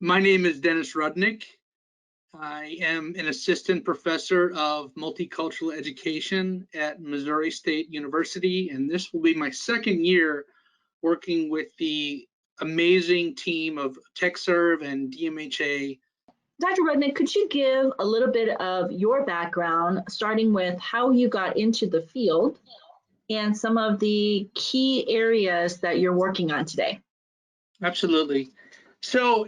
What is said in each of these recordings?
My name is Dennis Rudnick. I am an assistant professor of multicultural education at Missouri State University, and this will be my second year working with the amazing team of TechServe and DMHA. Dr. Rudnick, could you give a little bit of your background, starting with how you got into the field and some of the key areas that you're working on today? Absolutely. So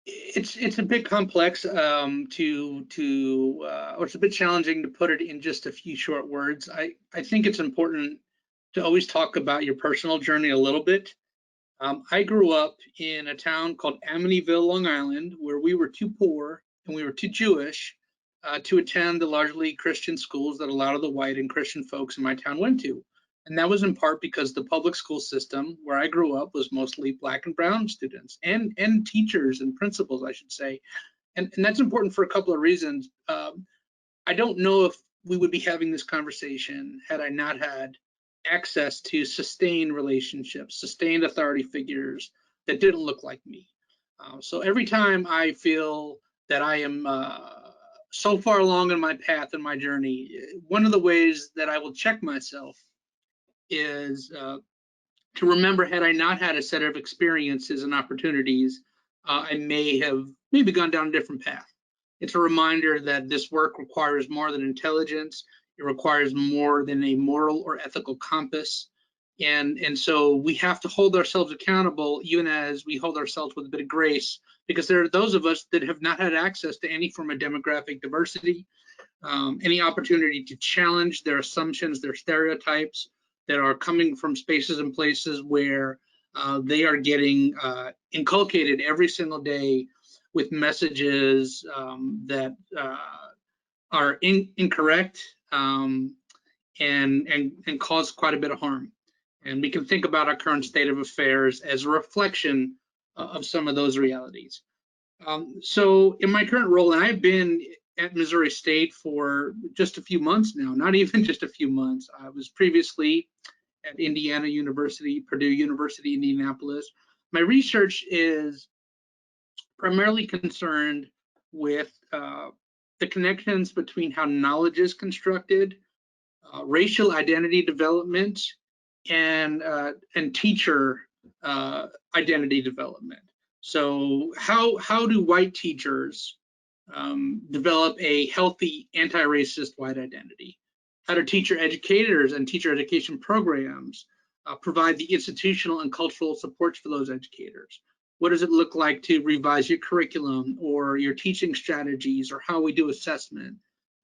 it's a bit complex or it's a bit challenging to put it in just a few short words. I think it's important to always talk about your personal journey a little bit. I grew up in a town called Amityville, Long Island, where we were too poor and we were too Jewish to attend the largely Christian schools that a lot of the white and Christian folks in my town went to. And that was in part because the public school system where I grew up was mostly Black and brown students and teachers and principals, I should say. And that's important for a couple of reasons. I don't know if we would be having this conversation had I not had access to sustained relationships, sustained authority figures that didn't look like me. So every time I feel that I am so far along in my path and my journey, one of the ways that I will check myself is to remember, had I not had a set of experiences and opportunities, I may have maybe gone down a different path. It's a reminder that this work requires more than intelligence. It requires more than a moral or ethical compass. And so we have to hold ourselves accountable, even as we hold ourselves with a bit of grace, because there are those of us that have not had access to any form of demographic diversity, any opportunity to challenge their assumptions, their stereotypes that are coming from spaces and places where they are getting inculcated every single day with messages that are incorrect and cause quite a bit of harm. And we can think about our current state of affairs as a reflection of some of those realities. So in my current role, and I've been at Missouri State for just a few months now, not even just a few months. I was previously at Indiana University, Purdue University, Indianapolis. My research is primarily concerned with the connections between how knowledge is constructed, racial identity development, and teacher identity development. So how do white teachers develop a healthy anti-racist white identity? How do teacher educators and teacher education programs provide the institutional and cultural supports for those educators? What does it look like to revise your curriculum or your teaching strategies or how we do assessment?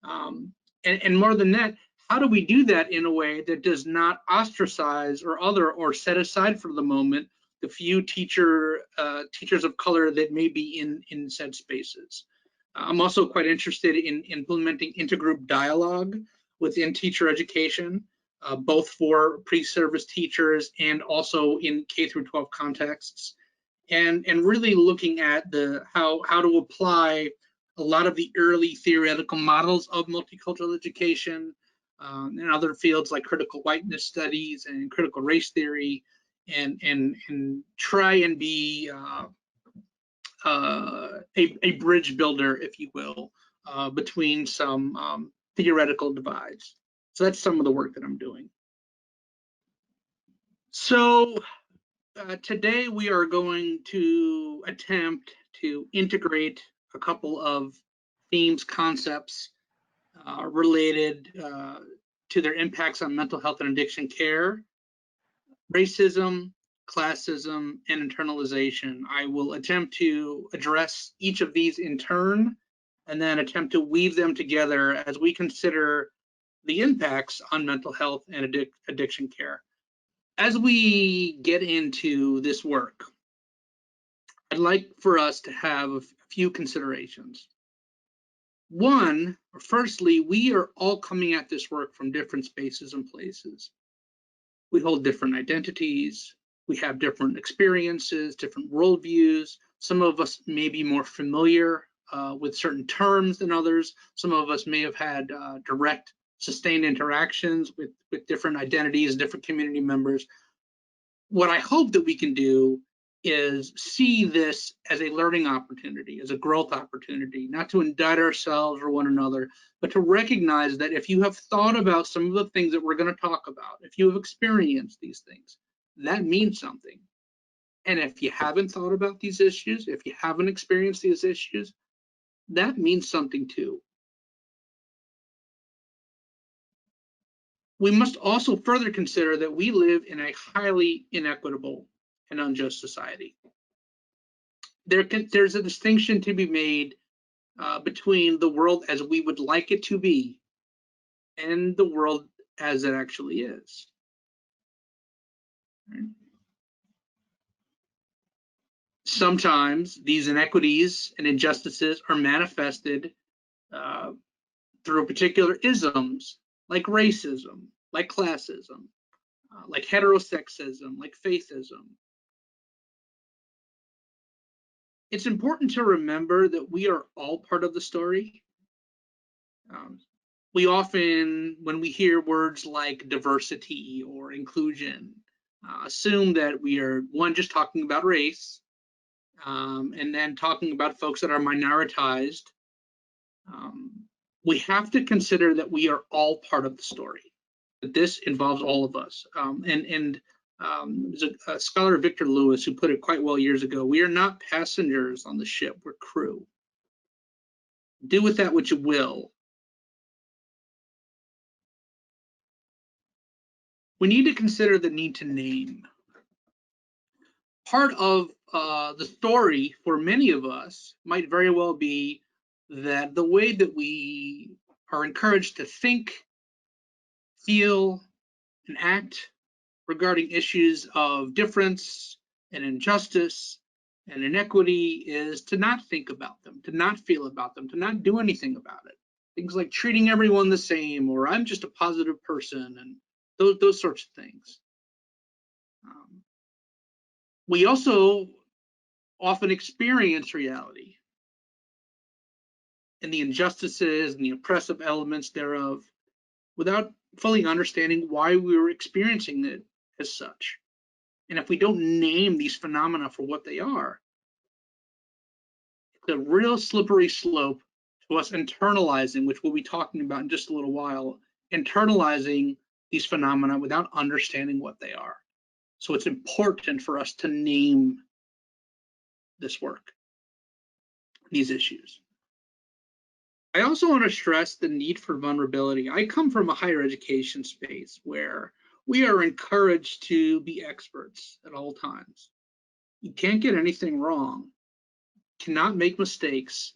And more than that, how do we do that in a way that does not ostracize or set aside for the moment the few teachers of color that may be in said spaces? I'm also quite interested in implementing intergroup dialogue within teacher education, both for pre-service teachers and also in K through 12 contexts, and really looking at how to apply a lot of the early theoretical models of multicultural education and other fields like critical whiteness studies and critical race theory, and try and be a bridge builder, if you will, between some theoretical divides. So that's some of the work that I'm doing. So today we are going to attempt to integrate a couple of themes, concepts related to their impacts on mental health and addiction care, racism, classism, and internalization. I will attempt to address each of these in turn and then attempt to weave them together as we consider the impacts on mental health and addiction care. As we get into this work, I'd like for us to have a few considerations. One, firstly, we are all coming at this work from different spaces and places. We hold different identities, we have different experiences, different worldviews. Some of us may be more familiar with certain terms than others. Some of us may have had direct, sustained interactions with different identities, different community members. What I hope that we can do is see this as a learning opportunity, as a growth opportunity, not to indict ourselves or one another, but to recognize that if you have thought about some of the things that we're going to talk about, if you have experienced these things, that means something. And if you haven't thought about these issues, if you haven't experienced these issues, that means something too. We must also further consider that we live in a highly inequitable and unjust society. There's a distinction to be made between the world as we would like it to be and the world as it actually is. Right? Sometimes these inequities and injustices are manifested through particular isms like racism, like classism, like heterosexism, like faithism. It's important to remember that we are all part of the story. We often, when we hear words like diversity or inclusion, assume that we are, one, just talking about race, and then talking about folks that are minoritized. We have to consider that we are all part of the story, that this involves all of us. There's a scholar, Victor Lewis, who put it quite well years ago. We are not passengers on the ship, we're crew. Do with that what you will. We need to consider the need to name. Part of the story for many of us might very well be that the way that we are encouraged to think, feel, and act regarding issues of difference and injustice and inequity is to not think about them, to not feel about them, to not do anything about it. Things like treating everyone the same, or I'm just a positive person, and those sorts of things. We also often experience reality and the injustices and the oppressive elements thereof without fully understanding why we were experiencing it as such. And if we don't name these phenomena for what they are, it's a real slippery slope to us internalizing, which we'll be talking about in just a little while, internalizing these phenomena without understanding what they are. So it's important for us to name this work, these issues. I also want to stress the need for vulnerability. I come from a higher education space where we are encouraged to be experts at all times. You can't get anything wrong, cannot make mistakes,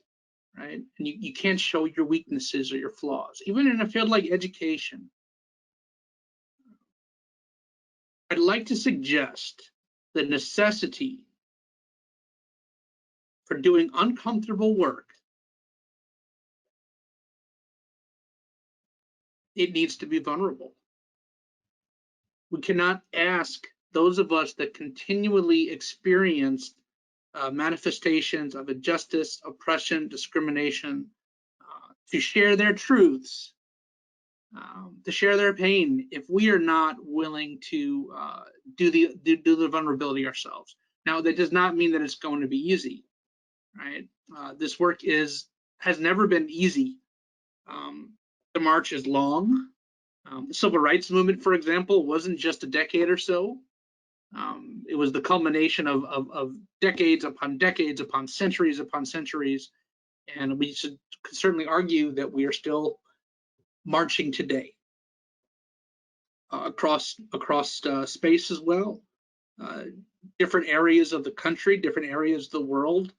right? And you can't show your weaknesses or your flaws, even in a field like education. I'd like to suggest the necessity for doing uncomfortable work. It needs to be vulnerable. We cannot ask those of us that continually experience manifestations of injustice, oppression, discrimination, to share their truths, to share their pain, if we are not willing to do the vulnerability ourselves. Now, that does not mean that it's going to be easy, right? This work has never been easy. The march is long. The civil rights movement, for example, wasn't just a decade or so. It was the culmination of decades upon decades upon centuries, and we could certainly argue that we are still marching today across space as well. Different areas of the country, different areas of the world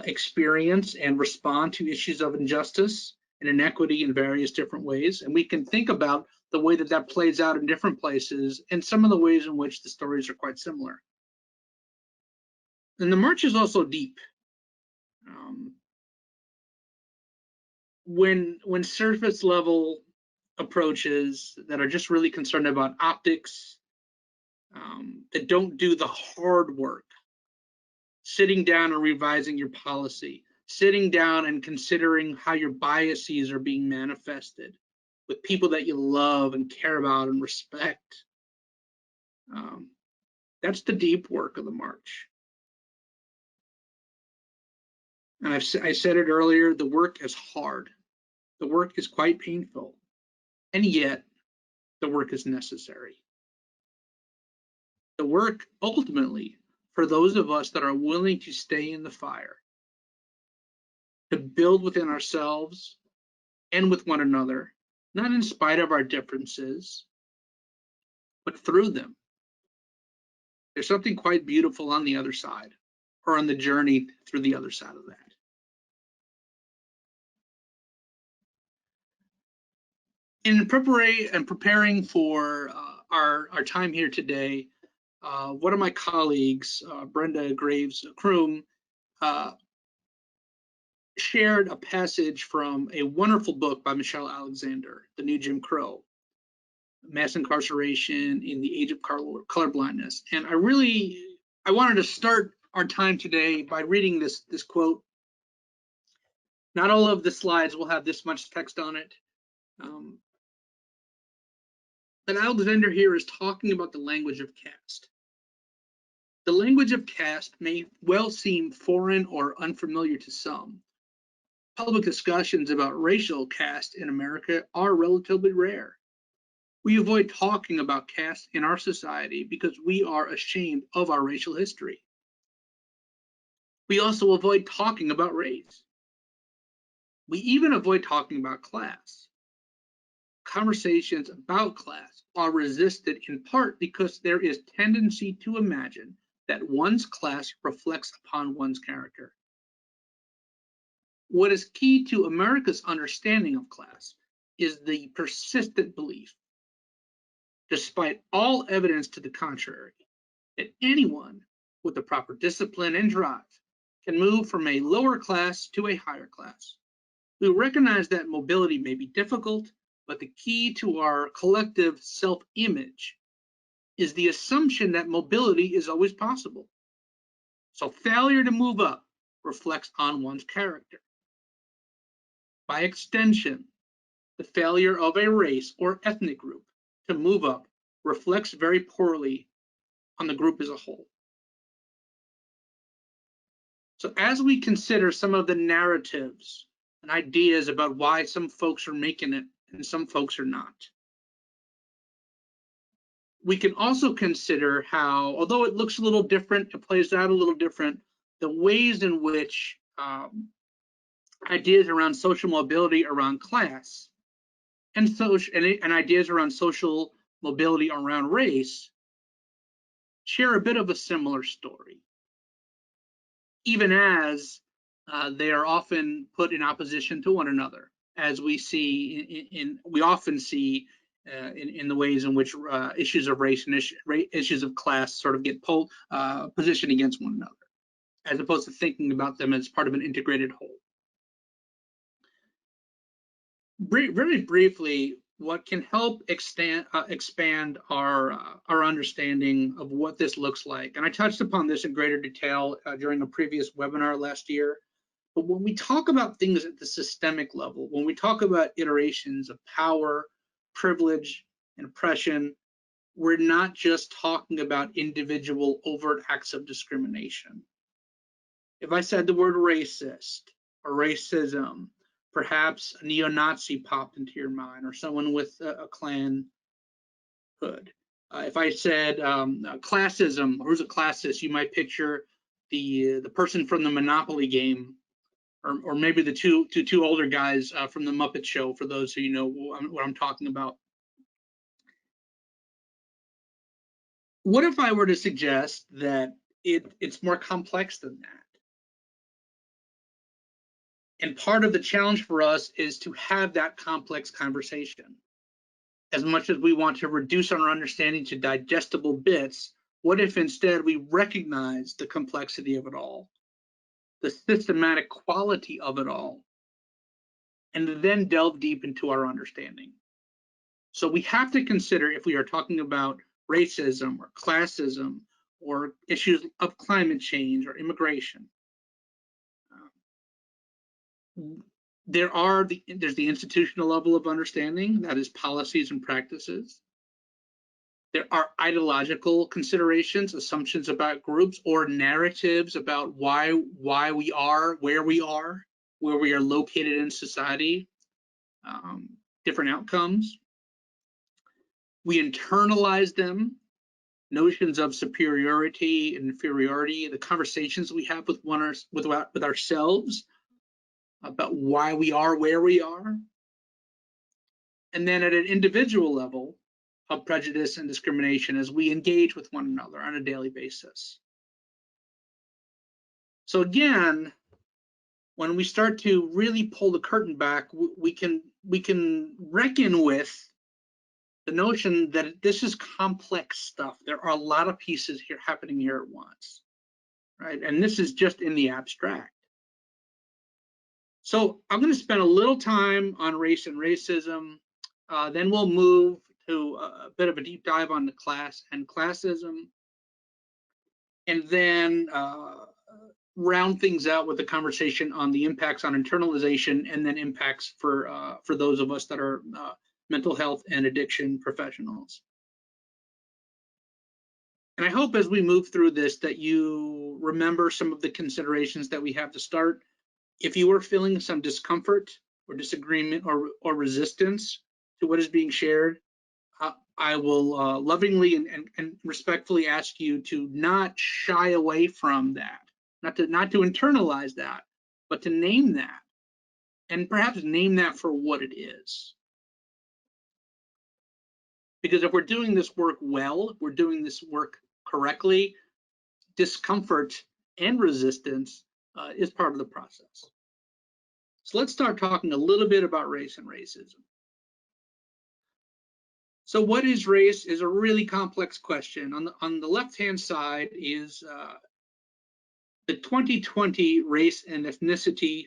experience and respond to issues of injustice and inequity in various different ways, and we can think about the way that that plays out in different places and some of the ways in which the stories are quite similar. And the march is also deep. When surface level approaches that are just really concerned about optics, that don't do the hard work, sitting down and revising your policy, sitting down and considering how your biases are being manifested with people that you love and care about and respect. That's the deep work of the march. And I said it earlier, the work is hard. The work is quite painful. And yet, the work is necessary. The work, ultimately, for those of us that are willing to stay in the fire, to build within ourselves and with one another, not in spite of our differences, but through them. There's something quite beautiful on the other side, or on the journey through the other side of that. In preparing for our time here today, one of my colleagues, Brenda Graves Kroom, shared a passage from a wonderful book by Michelle Alexander, The New Jim Crow, Mass Incarceration in the Age of Colorblindness. And I wanted to start our time today by reading this quote. Not all of the slides will have this much text on it. But Alexander here is talking about the language of caste. The language of caste may well seem foreign or unfamiliar to some. Public discussions about racial caste in America are relatively rare. We avoid talking about caste in our society because we are ashamed of our racial history. We also avoid talking about race. We even avoid talking about class. Conversations about class are resisted in part because there is tendency to imagine that one's class reflects upon one's character. What is key to America's understanding of class is the persistent belief, despite all evidence to the contrary, that anyone with the proper discipline and drive can move from a lower class to a higher class. We recognize that mobility may be difficult, but the key to our collective self-image is the assumption that mobility is always possible. So failure to move up reflects on one's character. By extension, the failure of a race or ethnic group to move up reflects very poorly on the group as a whole. So as we consider some of the narratives and ideas about why some folks are making it and some folks are not, we can also consider how, although it looks a little different, it plays out a little different, the ways in which ideas around social mobility around class and ideas around social mobility around race share a bit of a similar story, even as they are often put in opposition to one another, as we see we often see in the ways in which issues of race and issues of class sort of get positioned against one another, as opposed to thinking about them as part of an integrated whole. Very briefly, what can help expand our understanding of what this looks like, and I touched upon this in greater detail during a previous webinar last year, but when we talk about things at the systemic level, when we talk about iterations of power, privilege, and oppression, we're not just talking about individual overt acts of discrimination. If I said the word racist or racism, perhaps a neo-Nazi popped into your mind, or someone with a Klan hood. If I said classism, who's a classist, you might picture the person from the Monopoly game, or maybe the two older guys from the Muppet Show, for those who know what I'm talking about. What if I were to suggest that it's more complex than that? And part of the challenge for us is to have that complex conversation. As much as we want to reduce our understanding to digestible bits, what if instead we recognize the complexity of it all, the systematic quality of it all, and then delve deep into our understanding? So we have to consider, if we are talking about racism or classism or issues of climate change or immigration, there's the institutional level of understanding, that is policies and practices. There are ideological considerations, assumptions about groups, or narratives about why we are where we are located in society, different outcomes. We internalize them, notions of superiority and inferiority, the conversations we have with ourselves about why we are where we are. And then at an individual level, of prejudice and discrimination as we engage with one another on a daily basis. So again, when we start to really pull the curtain back, we can reckon with the notion that this is complex stuff. There are a lot of pieces here happening here at once, right? And this is just in the abstract. So I'm going to spend a little time on race and racism. Then we'll move to a bit of a deep dive on the class and classism, and then round things out with a conversation on the impacts on internalization, and then impacts for those of us that are mental health and addiction professionals. And I hope as we move through this that you remember some of the considerations that we have to start. If you are feeling some discomfort or disagreement or resistance to what is being shared, I will lovingly and respectfully ask you to not shy away from that, not to internalize that, but to name that, and perhaps name that for what it is. Because if we're doing this work well, if we're doing this work correctly, discomfort and resistance is part of the process. So let's start talking a little bit about race and racism. So what is race is a really complex question. On the left-hand side is the 2020 race and ethnicity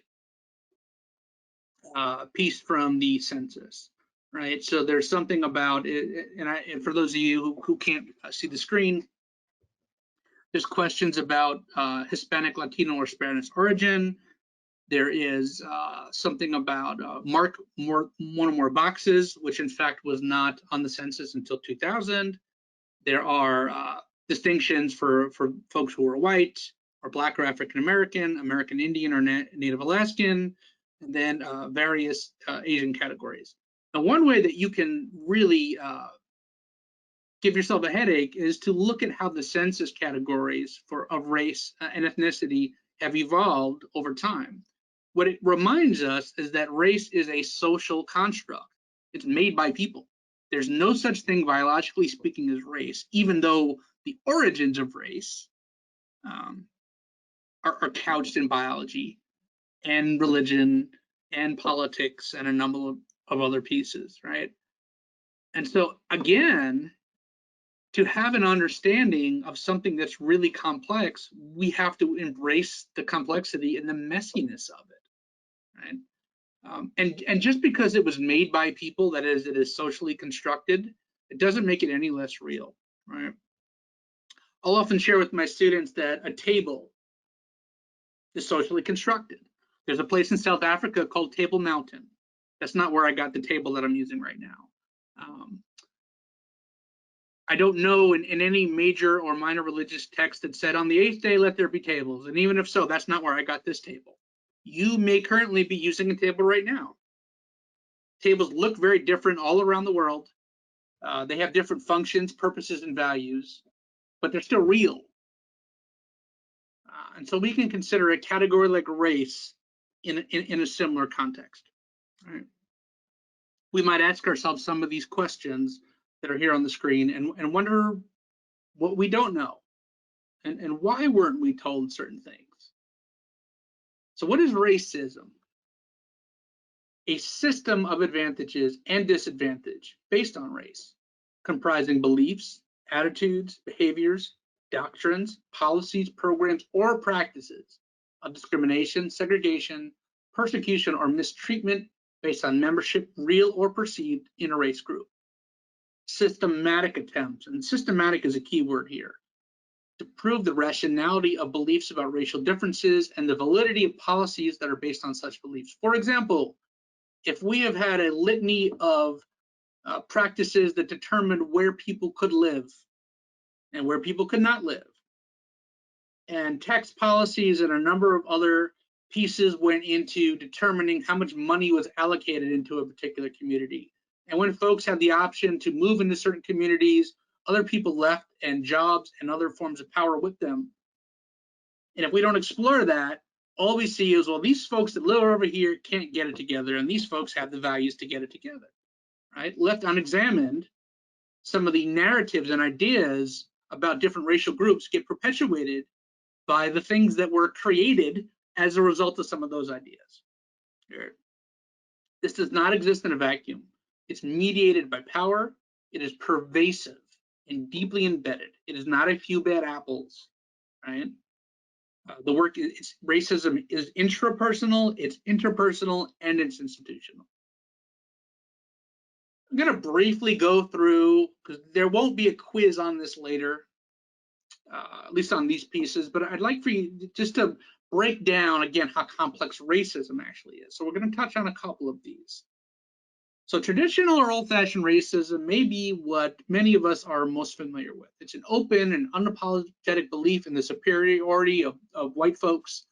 piece from the census, right? So there's something about it, and for those of you who can't see the screen, there's questions about Hispanic, Latino, or Spanish origin. There is something about mark one or more boxes, which in fact was not on the census until 2000. There are distinctions for folks who are white, or Black, or African American, American Indian, or Native Alaskan, and then various Asian categories. Now, one way that you can really give yourself a headache is to look at how the census categories of race and ethnicity have evolved over time. What it reminds us is that race is a social construct. It's made by people. There's no such thing, biologically speaking, as race, even though the origins of race are couched in biology and religion and politics and a number of other pieces, right? And so again, to have an understanding of something that's really complex, we have to embrace the complexity and the messiness of it, right? And just because it was made by people, that is, it is socially constructed, it doesn't make it any less real, right? I'll often share with my students that a table is socially constructed. There's a place in South Africa called Table Mountain. That's not where I got the table that I'm using right now. I don't know in any major or minor religious text that said on the 8th day, let there be tables. And even if so, that's not where I got this table. You may currently be using a table right now. Tables look very different all around the world. They have different functions, purposes, and values, but they're still real. And so we can consider a category like race in a similar context. Right? We might ask ourselves some of these questions that are here on the screen and wonder what we don't know and why weren't we told certain things. So what is racism? A system of advantages and disadvantage based on race, comprising beliefs, attitudes, behaviors, doctrines, policies, programs, or practices of discrimination, segregation, persecution, or mistreatment based on membership, real or perceived, in a race group. Systematic attempts, and systematic is a key word here, to prove the rationality of beliefs about racial differences and the validity of policies that are based on such beliefs. For example, if we have had a litany of practices that determined where people could live and where people could not live. And tax policies and a number of other pieces went into determining how much money was allocated into a particular community. And when folks had the option to move into certain communities, other people left, and jobs and other forms of power with them. And if we don't explore that, all we see is, well, these folks that live over here can't get it together, and these folks have the values to get it together, right? Left unexamined, some of the narratives and ideas about different racial groups get perpetuated by the things that were created as a result of some of those ideas. This does not exist in a vacuum. It's mediated by power. It is pervasive and deeply embedded. It is not a few bad apples, right? The work is racism is intrapersonal, it's interpersonal, and it's institutional. I'm going to briefly go through, because there won't be a quiz on this later, at least on these pieces, but I'd like for you just to break down again how complex racism actually is. So we're going to touch on a couple of these. So traditional or old-fashioned racism may be what many of us are most familiar with. It's an open and unapologetic belief in the superiority of white folks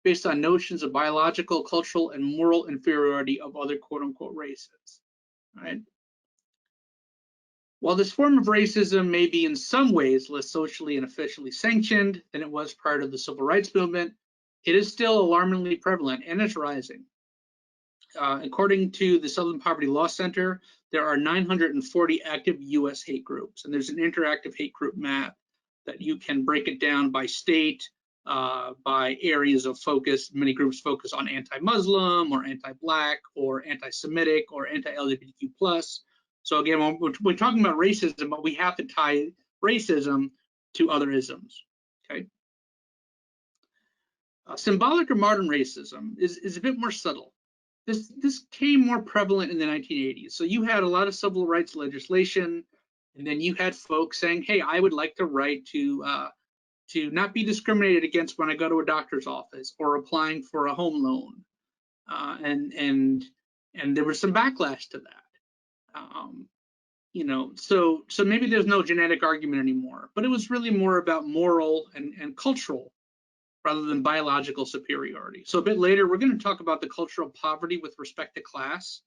based on notions of biological, cultural, and moral inferiority of other quote-unquote races, right? While this form of racism may be in some ways less socially and officially sanctioned than it was prior to the Civil Rights Movement, it is still alarmingly prevalent, and it's rising. According to the Southern Poverty Law Center, there are 940 active U.S. hate groups, and there's an interactive hate group map that you can break it down by state, by areas of focus. Many groups focus on anti-Muslim or anti-Black or anti-Semitic or anti-LGBTQ+. So again, when we're talking about racism, but we have to tie racism to other isms, okay? Symbolic or modern racism is a bit more subtle. This came more prevalent in the 1980s. So you had a lot of civil rights legislation, and then you had folks saying, hey, I would like the right to not be discriminated against when I go to a doctor's office or applying for a home loan. And there was some backlash to that. You know, so maybe there's no genetic argument anymore, but it was really more about moral and cultural rather than biological superiority. So a bit later, we're going to talk about the cultural poverty with respect to class.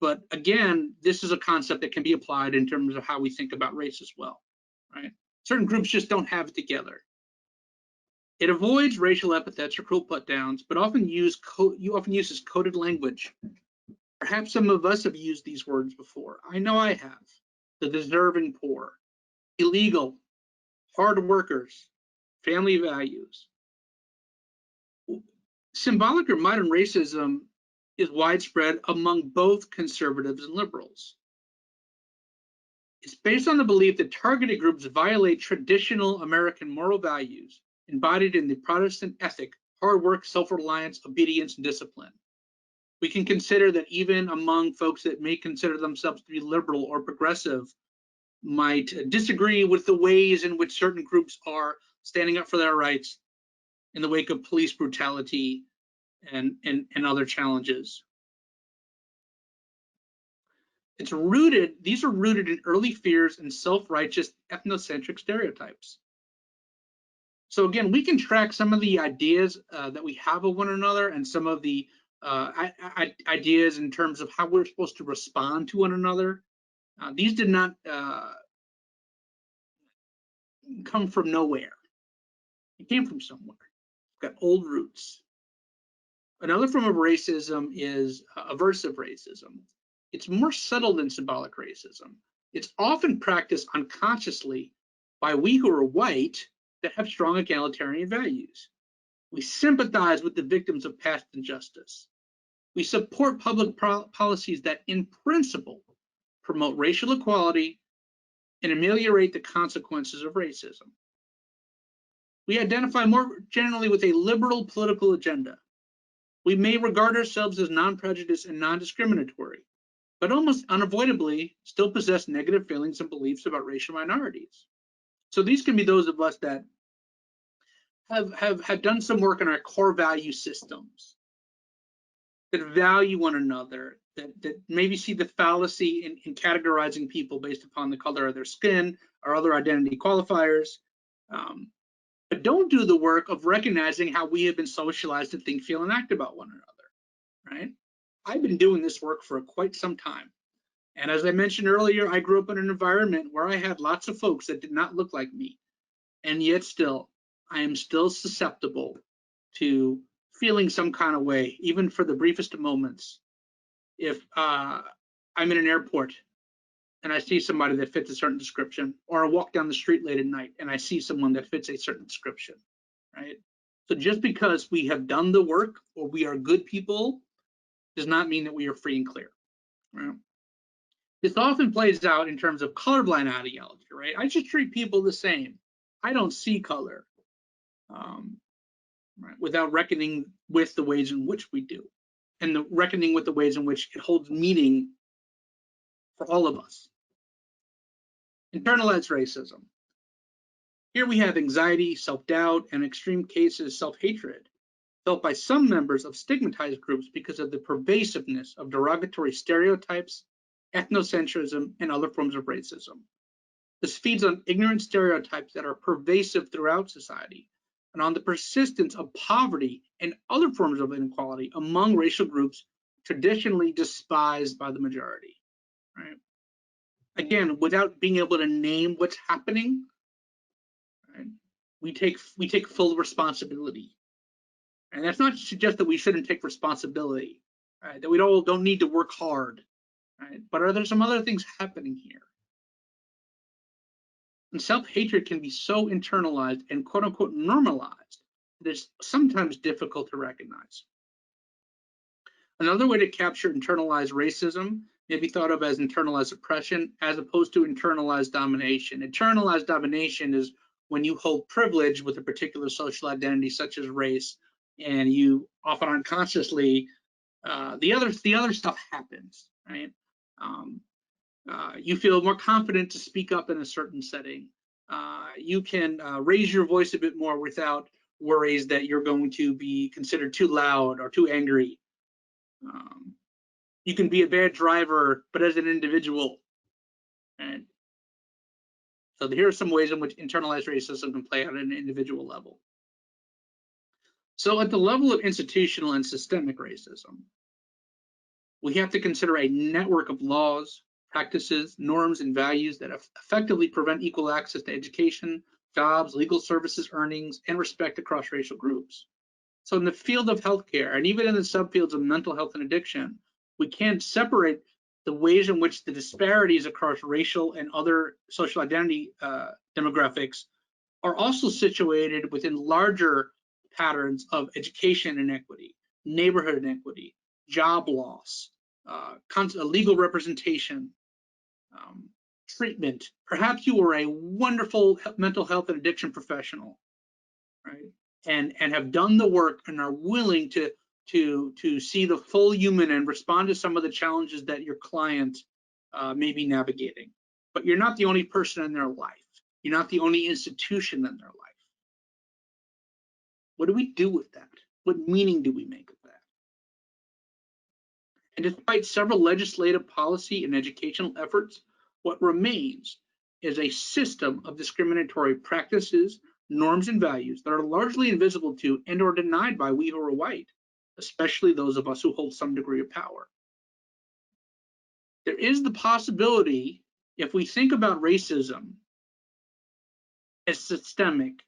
But again, this is a concept that can be applied in terms of how we think about race as well, right? Certain groups just don't have it together. It avoids racial epithets or cruel put-downs, but often uses coded language. Perhaps some of us have used these words before. I know I have. The deserving poor, illegal, hard workers, family values. Symbolic or modern racism is widespread among both conservatives and liberals. It's based on the belief that targeted groups violate traditional American moral values embodied in the Protestant ethic, hard work, self-reliance, obedience, and discipline. We can consider that even among folks that may consider themselves to be liberal or progressive might disagree with the ways in which certain groups are standing up for their rights in the wake of police brutality and other challenges. These are rooted in early fears and self-righteous ethnocentric stereotypes. So again, we can track some of the ideas that we have of one another and some of the ideas in terms of how we're supposed to respond to one another. These did not come from nowhere. It came from somewhere. It's got old roots. Another form of racism is aversive racism. It's more subtle than symbolic racism. It's often practiced unconsciously by we who are white that have strong egalitarian values. We sympathize with the victims of past injustice. We support public policies that, in principle, promote racial equality and ameliorate the consequences of racism. We identify more generally with a liberal political agenda. We may regard ourselves as non-prejudiced and non-discriminatory, but almost unavoidably still possess negative feelings and beliefs about racial minorities. So these can be those of us that have done some work in our core value systems, that value one another, that maybe see the fallacy in categorizing people based upon the color of their skin or other identity qualifiers, but don't do the work of recognizing how we have been socialized to think, feel, and act about one another, right? I've been doing this work for quite some time. And as I mentioned earlier, I grew up in an environment where I had lots of folks that did not look like me. And yet still, I am still susceptible to feeling some kind of way, even for the briefest of moments. If I'm in an airport and I see somebody that fits a certain description, or I walk down the street late at night and I see someone that fits a certain description, right? So just because we have done the work or we are good people does not mean that we are free and clear, right? This often plays out in terms of colorblind ideology, right? I just treat people the same. I don't see color, right, without reckoning with the ways in which we do, and the reckoning with the ways in which it holds meaning for all of us. Internalized racism. Here we have anxiety, self-doubt, and in extreme cases, self-hatred felt by some members of stigmatized groups because of the pervasiveness of derogatory stereotypes, ethnocentrism, and other forms of racism. This feeds on ignorant stereotypes that are pervasive throughout society and on the persistence of poverty and other forms of inequality among racial groups traditionally despised by the majority, right? Again, without being able to name what's happening, right, we take full responsibility. And that's not to suggest that we shouldn't take responsibility, right? That we don't need to work hard, right? But are there some other things happening here? And self-hatred can be so internalized and quote unquote normalized that it's sometimes difficult to recognize. Another way to capture internalized racism may be thought of as internalized oppression as opposed to internalized domination. Internalized domination is when you hold privilege with a particular social identity such as race, and you often unconsciously, the other stuff happens, right? You feel more confident to speak up in a certain setting. You can raise your voice a bit more without worries that you're going to be considered too loud or too angry. You can be a bad driver, but as an individual. And so here are some ways in which internalized racism can play out at an individual level. So at the level of institutional and systemic racism, we have to consider a network of laws, practices, norms, and values that effectively prevent equal access to education, jobs, legal services, earnings, and respect across racial groups. So in the field of healthcare, and even in the subfields of mental health and addiction, we can't separate the ways in which the disparities across racial and other social identity demographics are also situated within larger patterns of education inequity, neighborhood inequity, job loss, legal representation, treatment. Perhaps you were a wonderful mental health and addiction professional, right? And have done the work and are willing to see the full human and respond to some of the challenges that your client may be navigating. But you're not the only person in their life. You're not the only institution in their life. What do we do with that? What meaning do we make of that? And despite several legislative, policy, and educational efforts, what remains is a system of discriminatory practices, norms, and values that are largely invisible to and or denied by we who are white, especially those of us who hold some degree of power. There is the possibility, if we think about racism as systemic,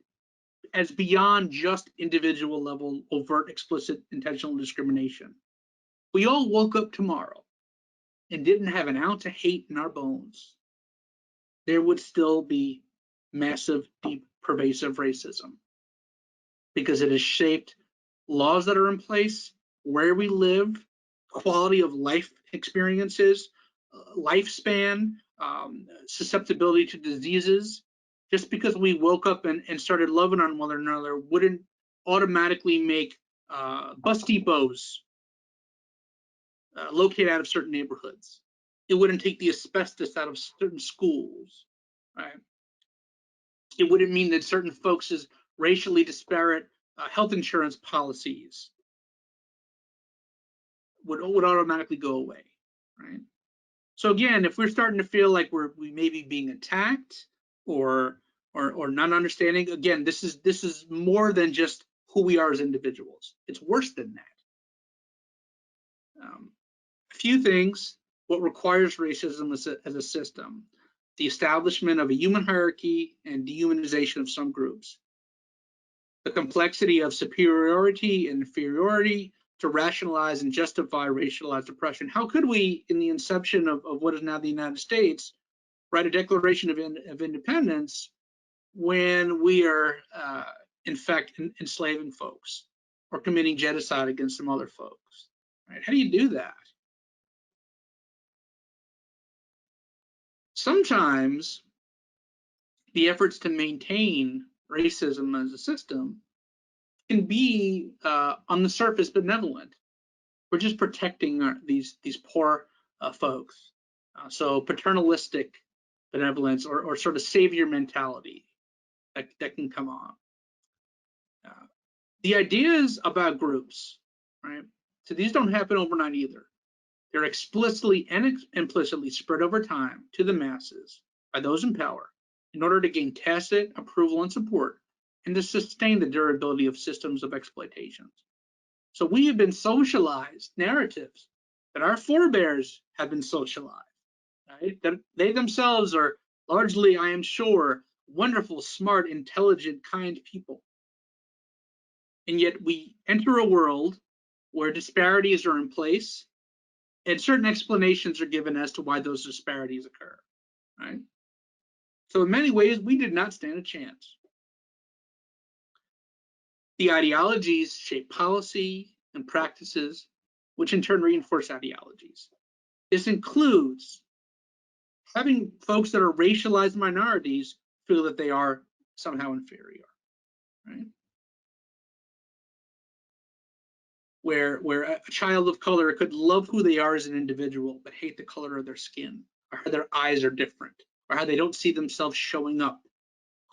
as beyond just individual level, overt, explicit, intentional discrimination. We all woke up tomorrow and didn't have an ounce of hate in our bones, there would still be massive, deep, pervasive racism because it has shaped laws that are in place, where we live, quality of life experiences, lifespan, susceptibility to diseases. Just because we woke up and started loving on one another wouldn't automatically make bus depots located out of certain neighborhoods. It wouldn't take the asbestos out of certain schools, right? It wouldn't mean that certain folks' racially disparate health insurance policies would automatically go away. right? So again, if we're starting to feel like we may be being attacked or not understanding, again, this is more than just who we are as individuals. It's worse than that. A few things. What requires racism as a system: the establishment of a human hierarchy and dehumanization of some groups, the complexity of superiority and inferiority to rationalize and justify racialized oppression. How could we, in the inception of what is now the United States, write a Declaration of Independence when we are, in fact, enslaving folks or committing genocide against some other folks? Right? How do you do that? Sometimes the efforts to maintain racism as a system can be on the surface benevolent. We're just protecting these poor folks. So paternalistic benevolence or sort of savior mentality that can come on. The ideas about groups, right? So these don't happen overnight either. They're explicitly and implicitly spread over time to the masses by those in power in order to gain tacit approval and support and to sustain the durability of systems of exploitation. So we have been socialized narratives that our forebears have been socialized, right? That they themselves are largely, I am sure, wonderful, smart, intelligent, kind people. And yet we enter a world where disparities are in place and certain explanations are given as to why those disparities occur, right? So in many ways, we did not stand a chance. The ideologies shape policy and practices, which in turn reinforce ideologies. This includes having folks that are racialized minorities feel that they are somehow inferior, right? Where a child of color could love who they are as an individual, but hate the color of their skin, or how their eyes are different, or how they don't see themselves showing up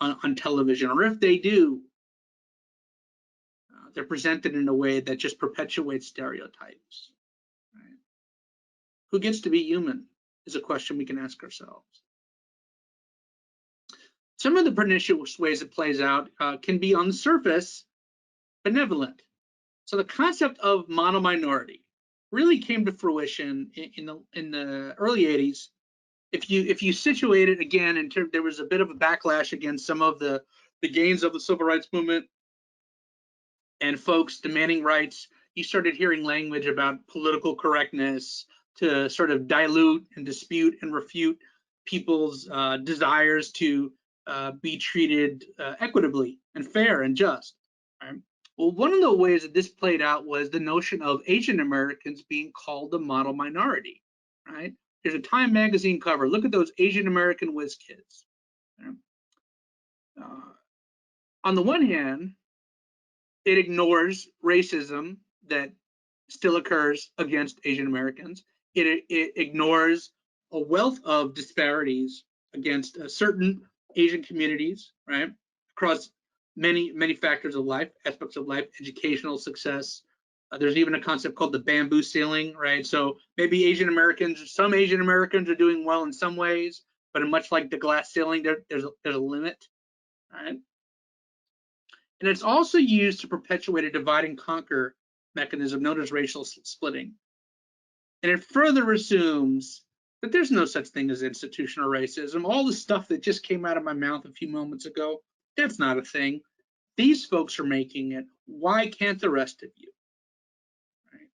on television, or if they do, they're presented in a way that just perpetuates stereotypes. Right? Who gets to be human is a question we can ask ourselves. Some of the pernicious ways it plays out can be on the surface benevolent. So the concept of mono-minority really came to fruition in the early 80s. If you situate it again, there was a bit of a backlash against some of the gains of the civil rights movement and folks demanding rights. You started hearing language about political correctness to sort of dilute and dispute and refute people's desires to be treated equitably and fair and just. Right? Well, one of the ways that this played out was the notion of Asian Americans being called the model minority. Right? There's a Time magazine cover. Look at those Asian American whiz kids. Right? On the one hand, it ignores racism that still occurs against Asian Americans. It ignores a wealth of disparities against certain Asian communities, right, across many factors of life, aspects of life, educational success. There's even a concept called the bamboo ceiling, right? So maybe some Asian Americans are doing well in some ways, but much like the glass ceiling, there's a limit, right? And it's also used to perpetuate a divide and conquer mechanism known as racial splitting. And it further assumes that there's no such thing as institutional racism. All the stuff that just came out of my mouth a few moments ago, that's not a thing. These folks are making it. Why can't the rest of you? Right?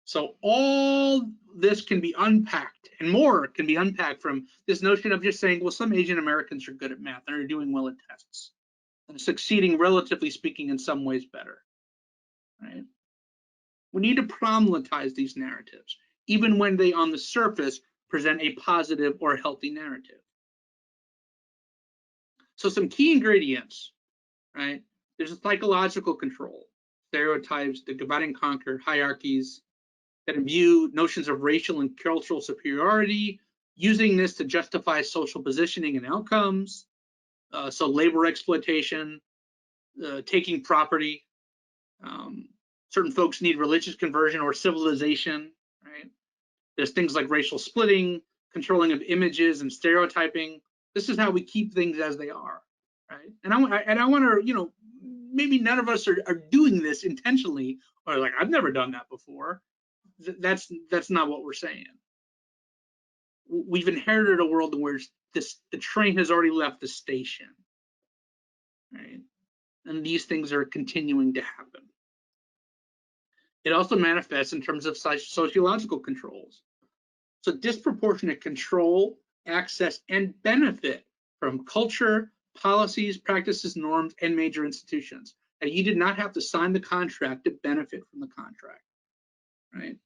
So all this can be unpacked, and more can be unpacked from this notion of just saying, well, some Asian Americans are good at math and are doing well at tests and succeeding, relatively speaking, in some ways better. Right? We need to problematize these narratives, even when they on the surface present a positive or healthy narrative. So some key ingredients, right? There's a psychological control, stereotypes, the divide and conquer, hierarchies that imbue notions of racial and cultural superiority, using this to justify social positioning and outcomes. So labor exploitation, taking property. Certain folks need religious conversion or civilization, right? There's things like racial splitting, controlling of images and stereotyping. This is how we keep things as they are, right? And I want to, you know, maybe none of us are doing this intentionally, or like, I've never done that before. That's not what we're saying. We've inherited a world where the train has already left the station, right? And these things are continuing to happen. It also manifests in terms of sociological controls. So disproportionate control, access, and benefit from culture, policies, practices, norms, and major institutions. And you did not have to sign the contract to benefit from the contract, right?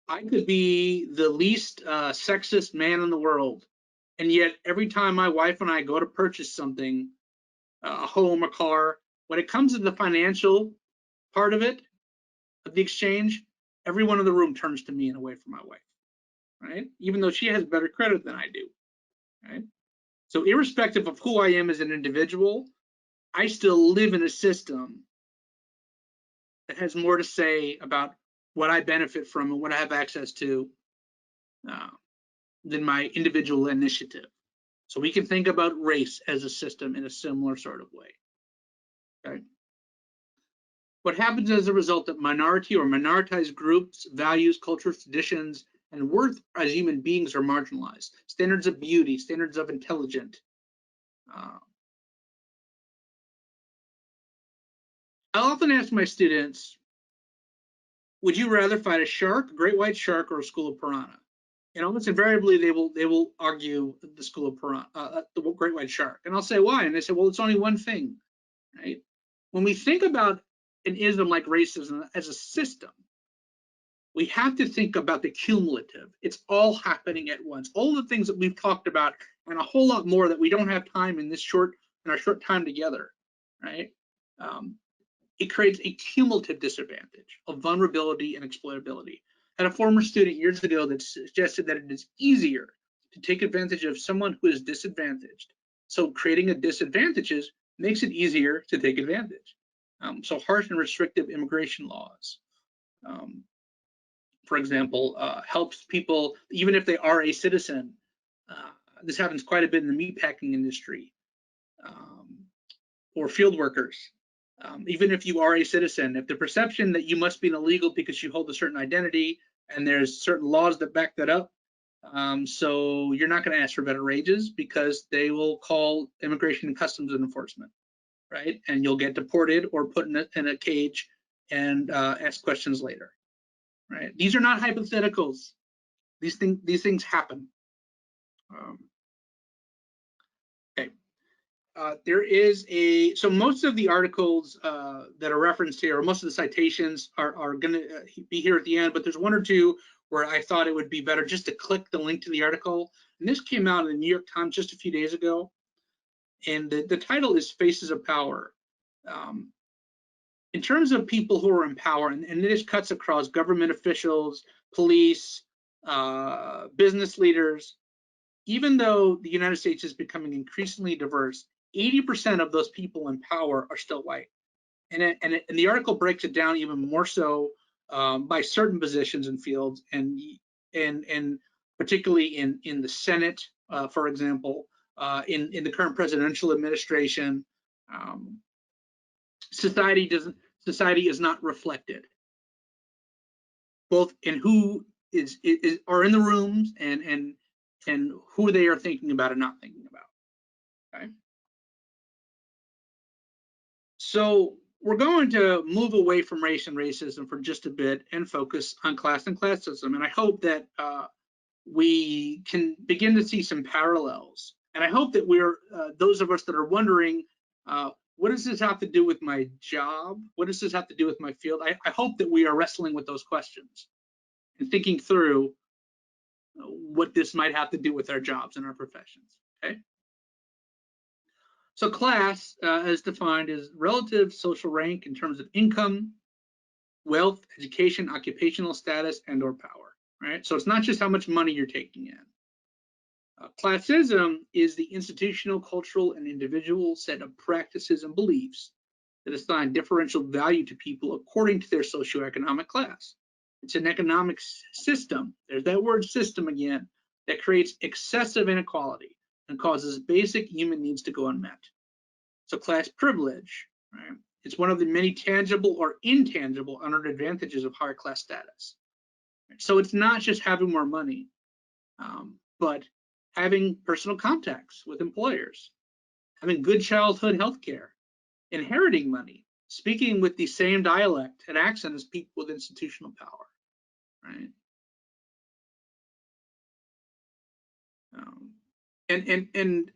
I could be the least sexist man in the world, and yet every time my wife and I go to purchase something, a home, a car, when it comes to the financial part of it, of the exchange, everyone in the room turns to me and away from my wife, right? Even though she has better credit than I do, right? So irrespective of who I am as an individual, I still live in a system that has more to say about what I benefit from and what I have access to than my individual initiative. So we can think about race as a system in a similar sort of way, okay? What happens as a result of minority or minoritized groups, values, cultures, traditions, and worth as human beings are marginalized. Standards of beauty, standards of intelligence. I'll often ask my students, would you rather fight a shark, a great white shark, or a school of piranha? And almost invariably they will argue the school of piranha, the great white shark. And I'll say, why? And they say, well, it's only one thing, right? When we think about an ism like racism as a system, we have to think about the cumulative. It's all happening at once. All the things that we've talked about and a whole lot more that we don't have time in our short time together, right? It creates a cumulative disadvantage of vulnerability and exploitability. I had a former student years ago that suggested that it is easier to take advantage of someone who is disadvantaged. So creating a disadvantages makes it easier to take advantage. So harsh and restrictive immigration laws, for example, helps people, even if they are a citizen. This happens quite a bit in the meatpacking industry, or field workers. Even if you are a citizen, if the perception that you must be an illegal because you hold a certain identity, and there's certain laws that back that up, so you're not going to ask for better wages because they will call Immigration and Customs Enforcement, right? And you'll get deported or put in a cage and ask questions later, right? These are not hypotheticals. These things happen. Okay. There is so most of the articles that are referenced here, or most of the citations are going to be here at the end, but there's one or two where I thought it would be better just to click the link to the article. And this came out in the New York Times just a few days ago. And the title is Faces of Power. In terms of people who are in power, and this cuts across government officials, police, business leaders, even though the United States is becoming increasingly diverse, 80% of those people in power are still white. And the article breaks it down even more so by certain positions and fields, and particularly in the Senate, for example, in the current presidential administration. Society is not reflected, both in who are in the rooms and who they are thinking about and not thinking about. Okay. So we're going to move away from race and racism for just a bit and focus on class and classism. And I hope that we can begin to see some parallels. And I hope that we're, those of us that are wondering, what does this have to do with my job? What does this have to do with my field? I hope that we are wrestling with those questions and thinking through what this might have to do with our jobs and our professions, okay? So class, as defined, is relative social rank in terms of income, wealth, education, occupational status, and or power, right? So it's not just how much money you're taking in. Classism is the institutional, cultural, and individual set of practices and beliefs that assign differential value to people according to their socioeconomic class. It's an economic system, there's that word system again, that creates excessive inequality and causes basic human needs to go unmet. So class privilege, right? It's one of the many tangible or intangible unearned advantages of higher class status. So it's not just having more money, but having personal contacts with employers, having good childhood health care, inheriting money, speaking with the same dialect and accent as people with institutional power, right? And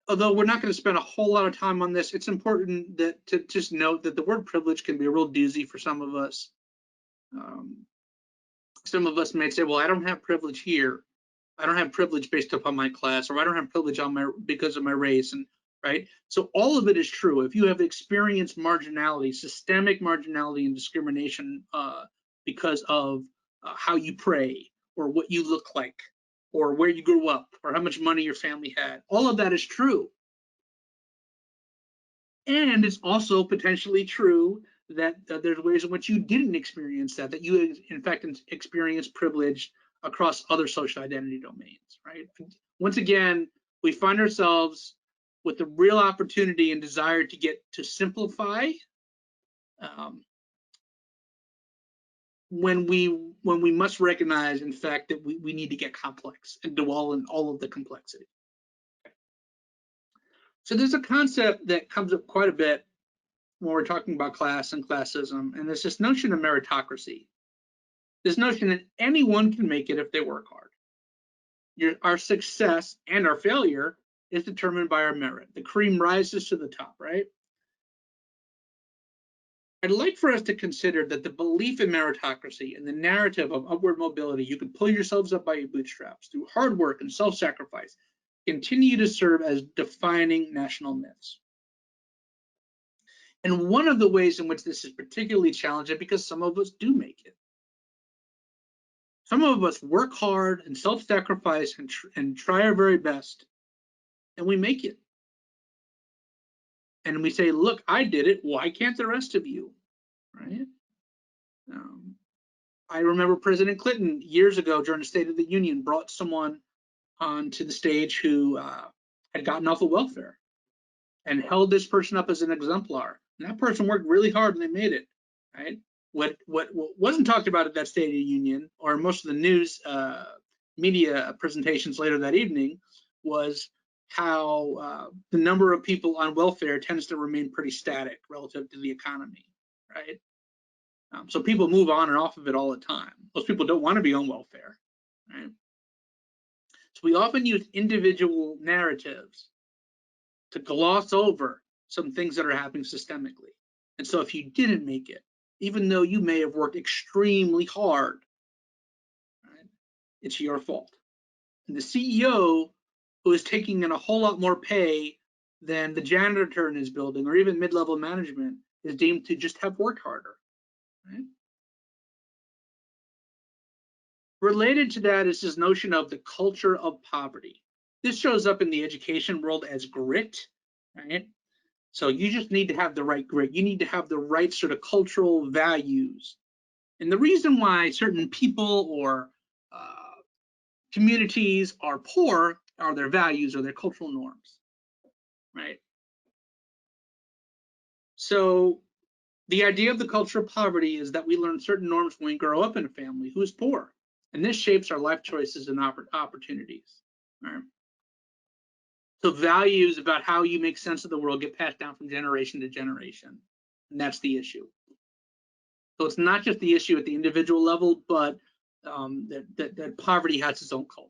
although we're not going to spend a whole lot of time on this, it's important that to just note that the word privilege can be a real doozy for some of us. Some of us may say, well, I don't have privilege here. I don't have privilege based upon my class, or I don't have privilege on because of my race, and right. So all of it is true. If you have experienced marginality, systemic marginality and discrimination because of how you pray, or what you look like, or where you grew up, or how much money your family had, all of that is true. And it's also potentially true that there's ways in which you didn't experience that you in fact experienced privilege across other social identity domains, right? Once again, we find ourselves with the real opportunity and desire to get to simplify when we must recognize, in fact, that we need to get complex and dwell in all of the complexity. So there's a concept that comes up quite a bit when we're talking about class and classism, and there's this notion of meritocracy. This notion that anyone can make it if they work hard. Our success and our failure is determined by our merit. The cream rises to the top, right? I'd like for us to consider that the belief in meritocracy and the narrative of upward mobility, you can pull yourselves up by your bootstraps through hard work and self-sacrifice, continue to serve as defining national myths. And one of the ways in which this is particularly challenging, because some of us do make it. Some of us work hard and self-sacrifice and try our very best, and we make it. And we say, look, I did it, why can't the rest of you, right? I remember President Clinton years ago during the State of the Union brought someone onto the stage who had gotten off of welfare and held this person up as an exemplar. And that person worked really hard and they made it, right? What wasn't talked about at that State of the Union, or most of the news media presentations later that evening, was how the number of people on welfare tends to remain pretty static relative to the economy, right? So people move on and off of it all the time. Most people don't want to be on welfare, right? So we often use individual narratives to gloss over some things that are happening systemically. And so if you didn't make it, even though you may have worked extremely hard, right, it's your fault. And the CEO, who is taking in a whole lot more pay than the janitor in his building or even mid-level management, is deemed to just have worked harder. Right? Related to that is this notion of the culture of poverty. This shows up in the education world as grit, right? So you just need to have the right grit. You need to have the right sort of cultural values. And the reason why certain people or communities are poor are their values or their cultural norms, right? So the idea of the culture of poverty is that we learn certain norms when we grow up in a family who is poor. And this shapes our life choices and opportunities. Right? So values about how you make sense of the world get passed down from generation to generation. And that's the issue. So it's not just the issue at the individual level, but that poverty has its own culture.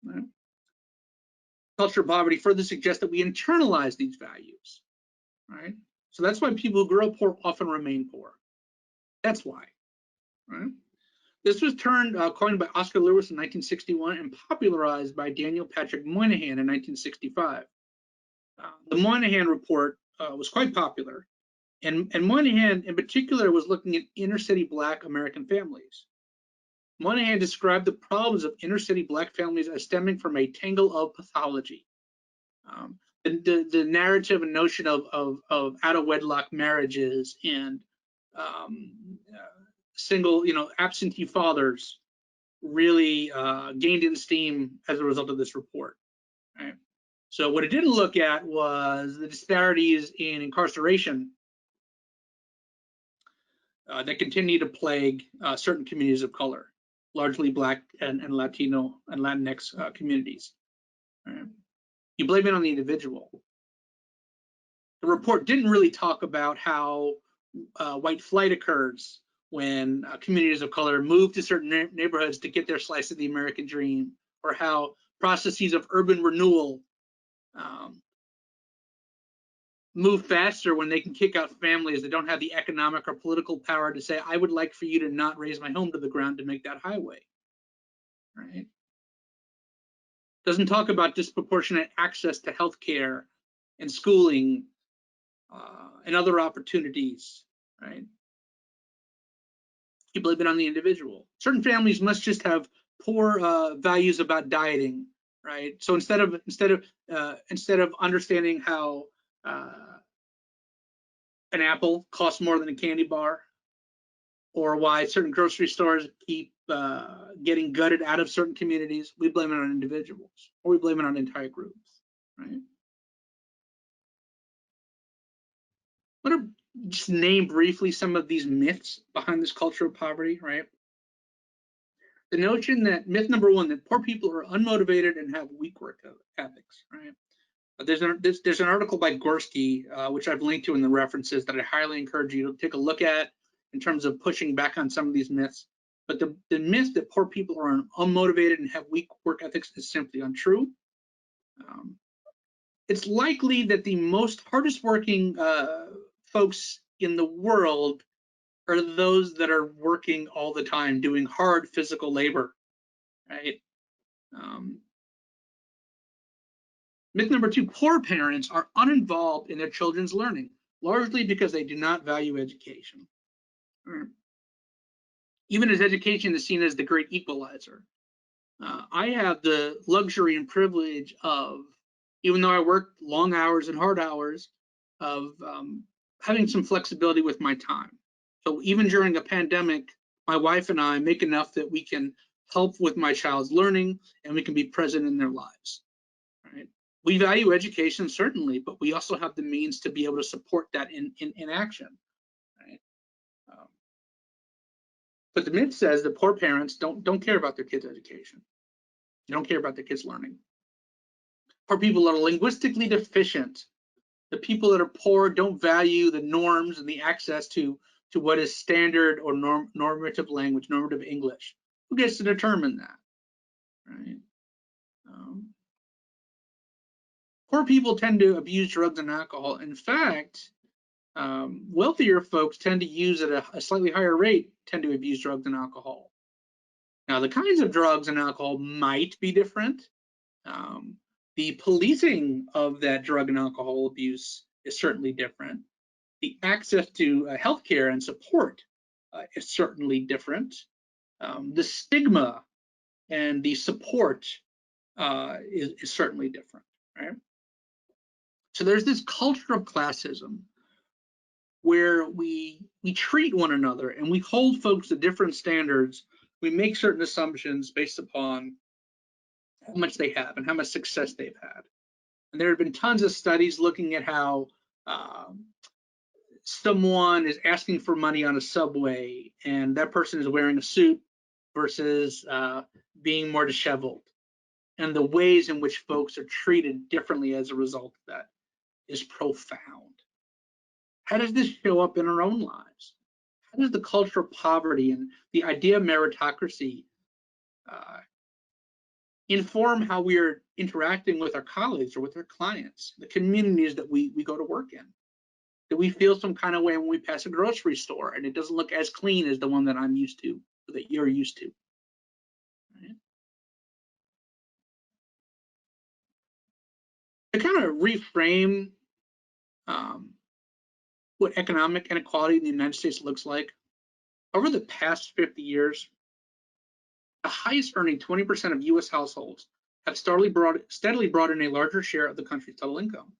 Right? Culture of poverty further suggests that we internalize these values. Right? So that's why people who grow up poor often remain poor. That's why. Right? This was coined by Oscar Lewis in 1961 and popularized by Daniel Patrick Moynihan in 1965. The Moynihan report was quite popular, and Moynihan in particular was looking at inner city Black American families. Moynihan described the problems of inner city Black families as stemming from a tangle of pathology. The narrative and notion of out of wedlock marriages and single, absentee fathers really gained in steam as a result of this report. Right? So what it didn't look at was the disparities in incarceration that continue to plague certain communities of color, largely Black and Latino and Latinx communities. Right? You blame it on the individual. The report didn't really talk about how white flight occurs when communities of color move to certain neighborhoods to get their slice of the American dream, or how processes of urban renewal move faster when they can kick out families that don't have the economic or political power to say, I would like for you to not raise my home to the ground to make that highway. Right? Doesn't talk about disproportionate access to healthcare and schooling and other opportunities. Right? You blame it on the individual. Certain families must just have poor values about dieting, right? So instead of understanding how an apple costs more than a candy bar, or why certain grocery stores keep getting gutted out of certain communities, we blame it on individuals, or we blame it on entire groups, right? I want to just name briefly some of these myths behind this culture of poverty, right? The notion that myth number one, that poor people are unmotivated and have weak work ethics, right? There's an article by Gorski, which I've linked to in the references, that I highly encourage you to take a look at in terms of pushing back on some of these myths. But the myth that poor people are unmotivated and have weak work ethics is simply untrue. It's likely that the most hardest working folks in the world are those that are working all the time, doing hard physical labor, right? Myth number two, poor parents are uninvolved in their children's learning, largely because they do not value education. Even as education is seen as the great equalizer. I have the luxury and privilege of, even though I work long hours and hard hours, of having some flexibility with my time. So even during a pandemic, my wife and I make enough that we can help with my child's learning and we can be present in their lives. Right? We value education, certainly, but we also have the means to be able to support that in action. Right? But the myth says that poor parents don't care about their kids' education. They don't care about their kids' learning. Poor people are linguistically deficient. The people that are poor don't value the norms and the access to what is standard or normative language, normative English. Who gets to determine that? Right? Poor people tend to abuse drugs and alcohol. In fact, wealthier folks tend to use at a slightly higher rate, tend to abuse drugs and alcohol. Now, the kinds of drugs and alcohol might be different. The policing of that drug and alcohol abuse is certainly different. The access to healthcare and support is certainly different. The stigma and the support is certainly different, right? So there's this culture of classism where we treat one another and we hold folks to different standards. We make certain assumptions based upon how much they have and how much success they've had. And there have been tons of studies looking at how someone is asking for money on a subway and that person is wearing a suit versus being more disheveled. And the ways in which folks are treated differently as a result of that is profound. How does this show up in our own lives? How does the culture of poverty and the idea of meritocracy inform how we are interacting with our colleagues or with our clients, the communities that we go to work in? Do we feel some kind of way when we pass a grocery store and it doesn't look as clean as the one that I'm used to, or that you're used to? Right? To kind of reframe what economic inequality in the United States looks like, over the past 50 years, the highest earning 20% of US households have steadily brought in a larger share of the country's total income.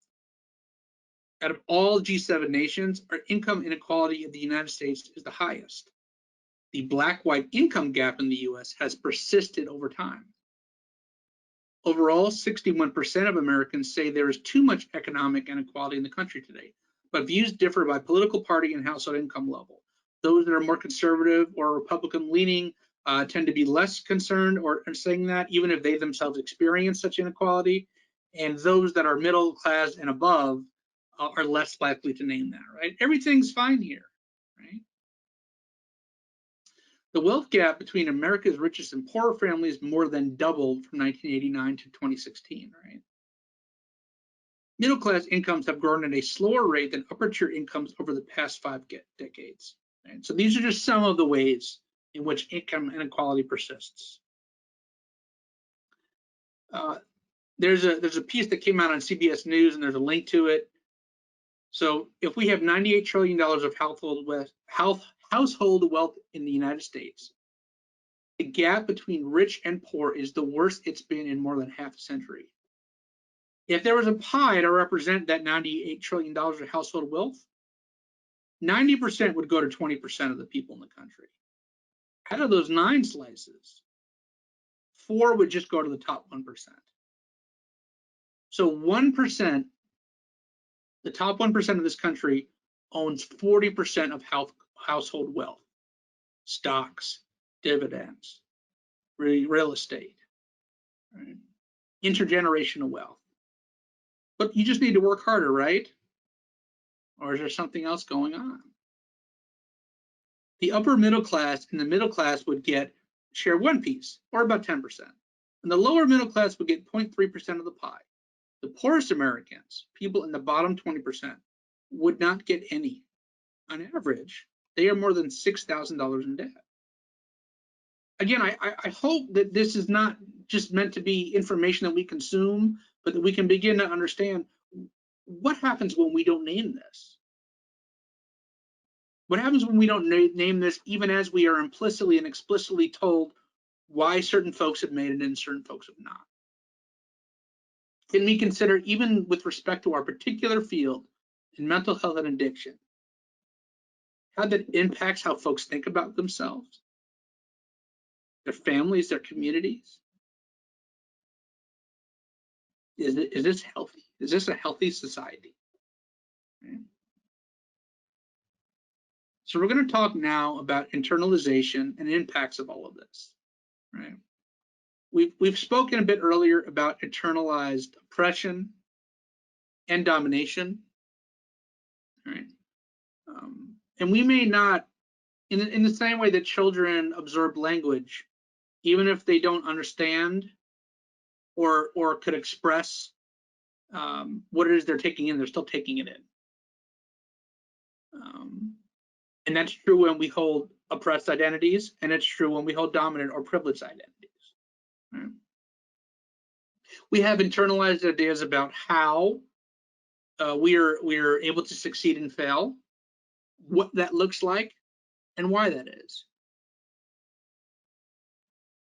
Out of all G7 nations, our income inequality in the United States is the highest. the black-white income gap in the US has persisted over time. Overall, 61% of Americans say there is too much economic inequality in the country today, but views differ by political party and household income level. Those that are more conservative or Republican leaning tend to be less concerned or saying that, even if they themselves experience such inequality. And those that are middle class and above are less likely to name that, right? Everything's fine here, right? The wealth gap between America's richest and poorer families more than doubled from 1989 to 2016, right? Middle class incomes have grown at a slower rate than upper tier incomes over the past 5 decades. Right? So these are just some of the ways in which income inequality persists. There's a piece that came out on CBS News, and there's a link to it. So if we have $98 trillion of household wealth in the United States, the gap between rich and poor is the worst it's been in more than half a century. If there was a pie to represent that $98 trillion of household wealth, 90% would go to 20% of the people in the country. Out of those 9 slices, 4 would just go to the top 1%. So 1%, the top 1% of this country owns 40% of household wealth, stocks, dividends, real estate, right? Intergenerational wealth. But you just need to work harder, right? Or is there something else going on? The upper middle class and the middle class would share 1 piece, or about 10%. And the lower middle class would get 0.3% of the pie. The poorest Americans, people in the bottom 20%, would not get any. On average, they are more than $6,000 in debt. Again, I hope that this is not just meant to be information that we consume, but that we can begin to understand what happens when we don't name this. What happens when we don't name this, even as we are implicitly and explicitly told why certain folks have made it and certain folks have not? Can we consider, even with respect to our particular field in mental health and addiction, how that impacts how folks think about themselves, their families, their communities? Is this healthy? Is this a healthy society? Okay. So we're going to talk now about internalization and impacts of all of this. Right? We've spoken a bit earlier about internalized oppression and domination. Right? And we may not, in the same way that children absorb language, even if they don't understand or could express what it is they're taking in, they're still taking it in. And that's true when we hold oppressed identities, and it's true when we hold dominant or privileged identities. Right? We have internalized ideas about how we are able to succeed and fail, what that looks like, and why that is.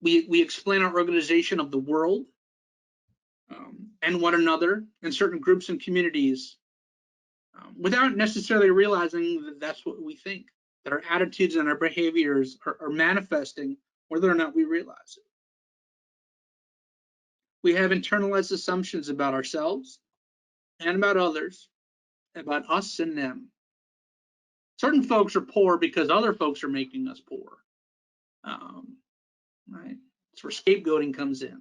We explain our organization of the world and one another and certain groups and communities without necessarily realizing that that's what we think, that our attitudes and our behaviors are manifesting whether or not we realize it. We have internalized assumptions about ourselves and about others, about us and them. Certain folks are poor because other folks are making us poor. Right? That's where scapegoating comes in.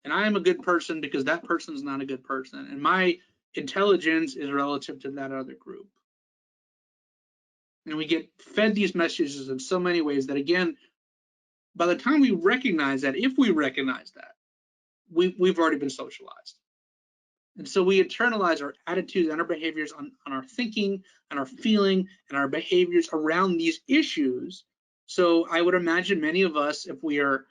And I am a good person because that person's not a good person. And my intelligence is relative to that other group. And we get fed these messages in so many ways that, again, by the time we recognize that, if we recognize that, we've already been socialized. And so we internalize our attitudes and our behaviors on our thinking and our feeling and our behaviors around these issues. So I would imagine many of us, if we are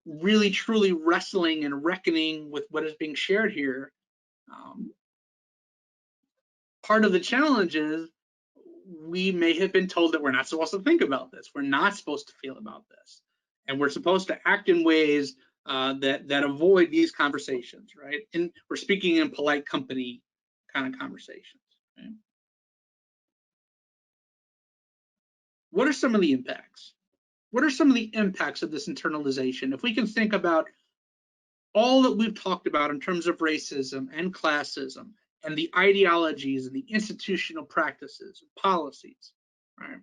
really truly wrestling and reckoning with what is being shared here, part of the challenge is we may have been told that we're not supposed to think about this, we're not supposed to feel about this, and we're supposed to act in ways that avoid these conversations, right? And we're speaking in polite company kind of conversations. Right? What are some of the impacts? What are some of the impacts of this internalization? If we can think about all that we've talked about in terms of racism and classism and the ideologies and the institutional practices and policies, right?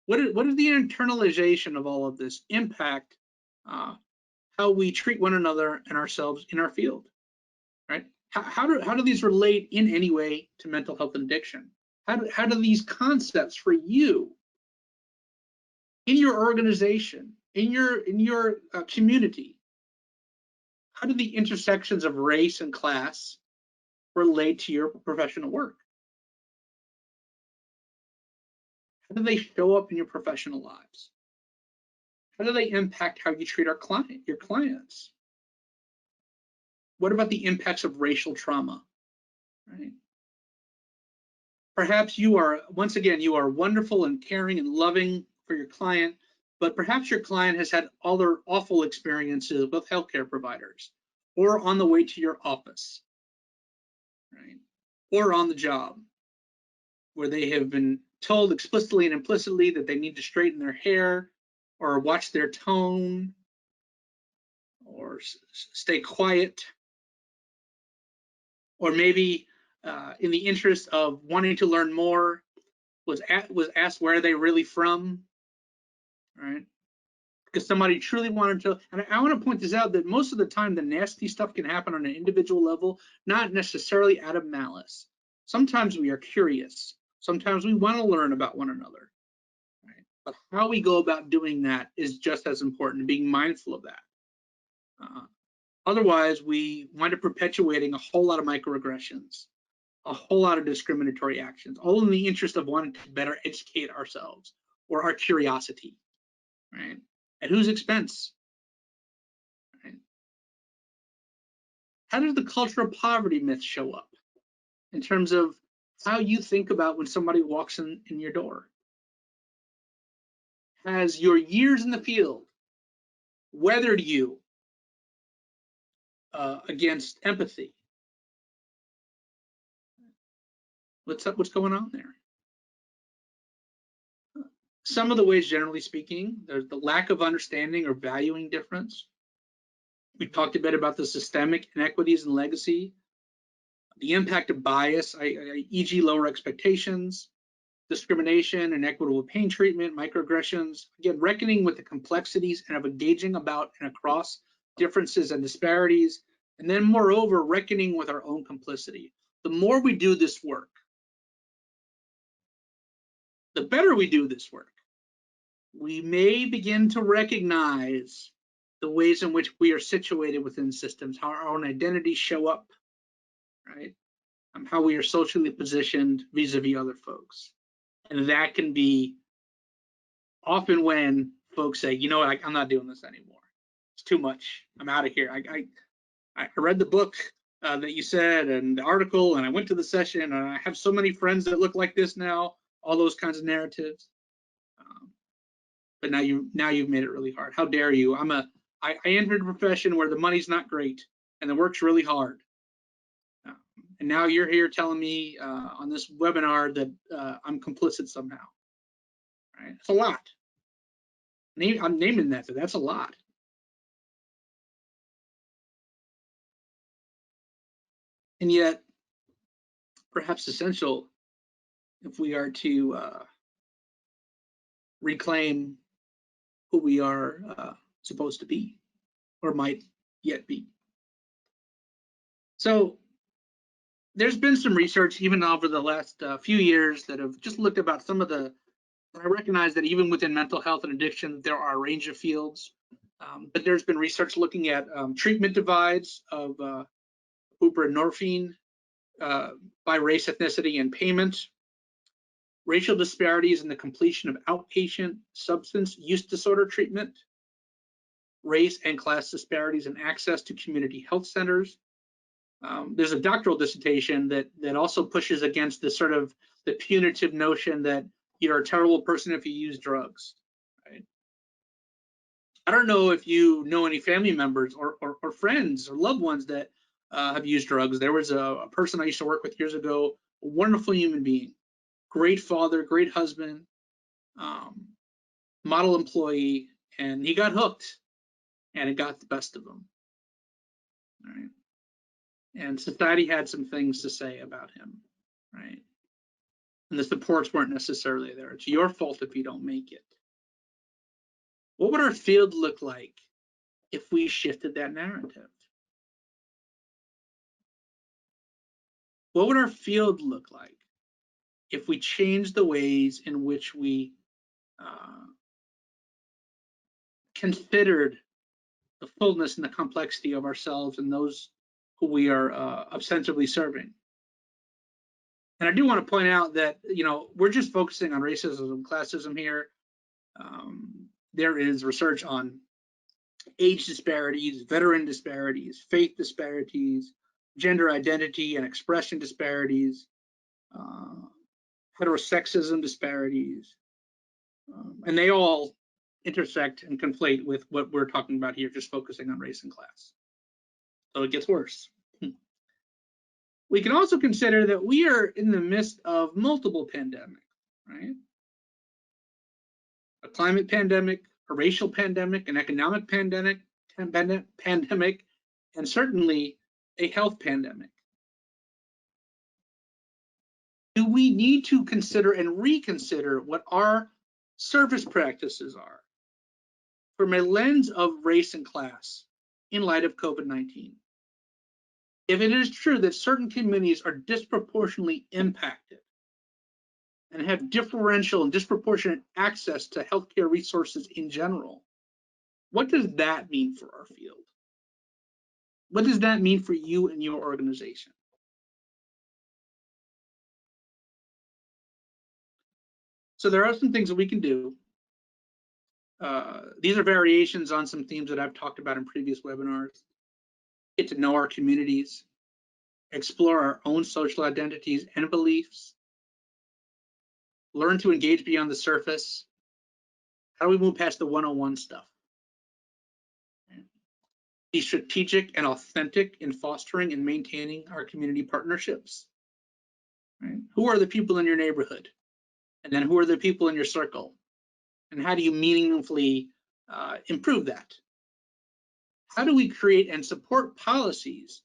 What is the internalization of all of this impact how we treat one another and ourselves in our field, right? How do these relate in any way to mental health and addiction? How do these concepts for you in your organization, in your community, how do the intersections of race and class relate to your professional work? How do they show up in your professional lives? How do they impact how you treat your clients? What about the impacts of racial trauma, right? Perhaps you are, once again, you are wonderful and caring and loving for your client, but perhaps your client has had other awful experiences with healthcare providers or on the way to your office, right? Or on the job where they have been told explicitly and implicitly that they need to straighten their hair or watch their tone or stay quiet, or maybe in the interest of wanting to learn more, was asked where are they really from, right? Because somebody truly wanted to, and I want to point this out that most of the time the nasty stuff can happen on an individual level, not necessarily out of malice. Sometimes we are curious. Sometimes we want to learn about one another, right? But how we go about doing that is just as important, being mindful of that. Otherwise, we wind up perpetuating a whole lot of microaggressions, a whole lot of discriminatory actions, all in the interest of wanting to better educate ourselves or our curiosity, right? At whose expense? Right? How does the culture of poverty myth show up in terms of how you think about when somebody walks in your door? Has your years in the field weathered you against empathy? What's up? What's going on there? Some of the ways, generally speaking, there's the lack of understanding or valuing difference. We talked a bit about the systemic inequities and legacy, the impact of bias, e.g. lower expectations, discrimination, inequitable pain treatment, microaggressions, again, reckoning with the complexities and of engaging about and across differences and disparities, and then moreover, reckoning with our own complicity. The more we do this work, the better we do this work, we may begin to recognize the ways in which we are situated within systems, how our own identities show up, right? How we are socially positioned vis-a-vis other folks. And that can be often when folks say, you know what, I'm not doing this anymore. It's too much. I'm out of here. I read the book that you said and the article, and I went to the session, and I have so many friends that look like this now, all those kinds of narratives. But now you've made it really hard. How dare you? I entered a profession where the money's not great and the work's really hard. And now you're here telling me on this webinar that I'm complicit somehow. Right? It's a lot. I'm naming that, but that's a lot. And yet, perhaps essential if we are to reclaim who we are supposed to be or might yet be. So there's been some research even over the last few years that have just looked about some of the, and I recognize that even within mental health and addiction, there are a range of fields, but there's been research looking at treatment divides of buprenorphine by race, ethnicity, and payment, racial disparities in the completion of outpatient substance use disorder treatment, race and class disparities in access to community health centers. There's a doctoral dissertation that also pushes against this sort of the punitive notion that you're a terrible person if you use drugs. Right? I don't know if you know any family members or friends or loved ones that have used drugs. There was a person I used to work with years ago, a wonderful human being, great father, great husband, model employee, and he got hooked, and it got the best of him. Right? And society had some things to say about him, right? And the supports weren't necessarily there. It's your fault if you don't make it. What would our field look like if we shifted that narrative? What would our field look like if we changed the ways in which we considered the fullness and the complexity of ourselves and those who we are ostensibly serving? And I do want to point out that, we're just focusing on racism and classism here. There is research on age disparities, veteran disparities, faith disparities, gender identity and expression disparities, heterosexism disparities, and they all intersect and conflate with what we're talking about here, just focusing on race and class. So it gets worse. We can also consider that we are in the midst of multiple pandemics, right? A climate pandemic, a racial pandemic, an economic pandemic, and certainly a health pandemic. Do we need to consider and reconsider what our service practices are from a lens of race and class in light of COVID-19? If it is true that certain communities are disproportionately impacted and have differential and disproportionate access to healthcare resources in general, what does that mean for our field? What does that mean for you and your organization? So there are some things that we can do. These are variations on some themes that I've talked about in previous webinars. Get to know our communities, explore our own social identities and beliefs, learn to engage beyond the surface. How do we move past the 101 stuff? Be strategic and authentic in fostering and maintaining our community partnerships. Right? Who are the people in your neighborhood? And then who are the people in your circle? And how do you meaningfully improve that? How do we create and support policies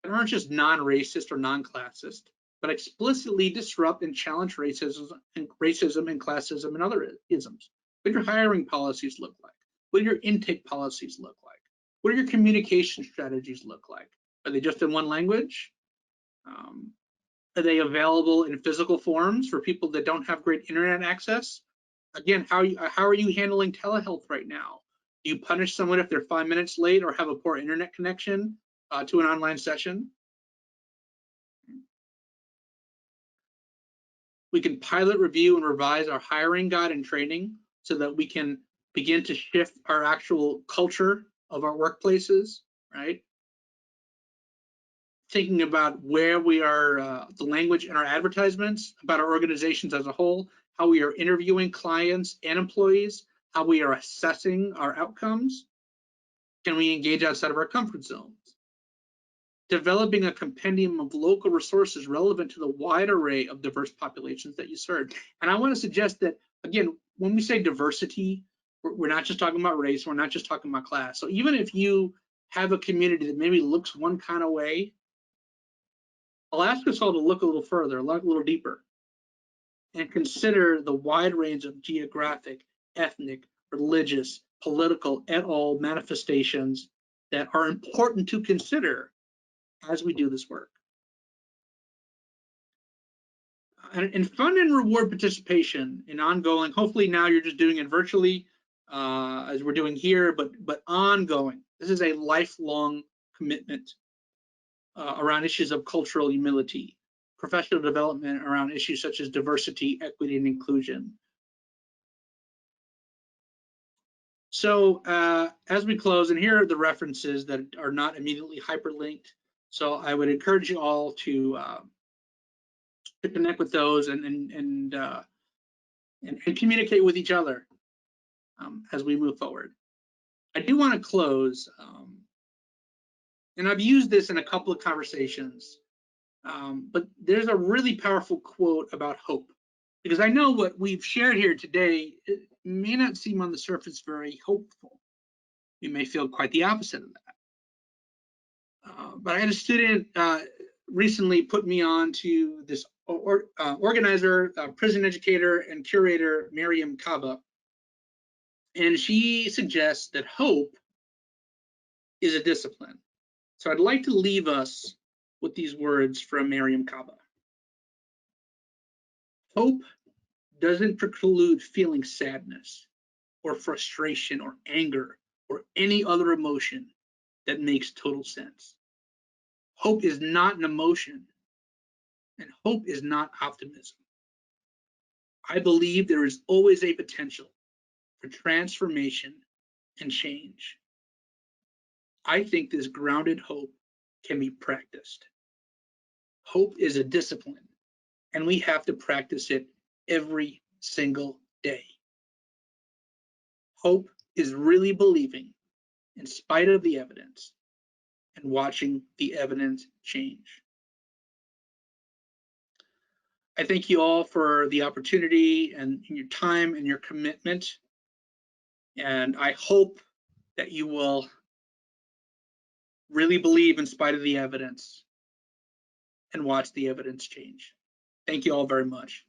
that aren't just non-racist or non-classist, but explicitly disrupt and challenge racism and classism and other isms? What do your hiring policies look like? What do your intake policies look like? What do your communication strategies look like? Are they just in one language? Are they available in physical forms for people that don't have great internet access? Again, how are you handling telehealth right now? Do you punish someone if they're 5 minutes late or have a poor internet connection to an online session? We can pilot, review, and revise our hiring guide and training so that we can begin to shift our actual culture of our workplaces, right? Thinking about where we are, the language in our advertisements, about our organizations as a whole, how we are interviewing clients and employees, how we are assessing our outcomes. Can we engage outside of our comfort zones? Developing a compendium of local resources relevant to the wide array of diverse populations that you serve. And I want to suggest that, again, when we say diversity, we're not just talking about race, we're not just talking about class. So even if you have a community that maybe looks one kind of way, I'll ask us all to look a little further, look a little deeper, and consider the wide range of geographic, ethnic, religious, political, et al. Manifestations that are important to consider as we do this work. And fund and reward participation in ongoing, hopefully now you're just doing it virtually as we're doing here, but ongoing. This is a lifelong commitment around issues of cultural humility, professional development around issues such as diversity, equity, and inclusion. So as we close, and here are the references that are not immediately hyperlinked. So I would encourage you all to connect with those and communicate with each other as we move forward. I do want to close, and I've used this in a couple of conversations, but there's a really powerful quote about hope. Because I know what we've shared here today, it may not seem on the surface very hopeful. You may feel quite the opposite of that. But I had a student recently put me on to this organizer, prison educator, and curator, Miriam Kaba. And she suggests that hope is a discipline. So I'd like to leave us with these words from Miriam Kaba. Hope doesn't preclude feeling sadness or frustration or anger or any other emotion that makes total sense. Hope is not an emotion, and hope is not optimism. I believe there is always a potential for transformation and change. I think this grounded hope can be practiced. Hope is a discipline, and we have to practice it every single day. Hope is really believing in spite of the evidence and watching the evidence change. I thank you all for the opportunity and your time and your commitment. And I hope that you will really believe in spite of the evidence and watch the evidence change. Thank you all very much.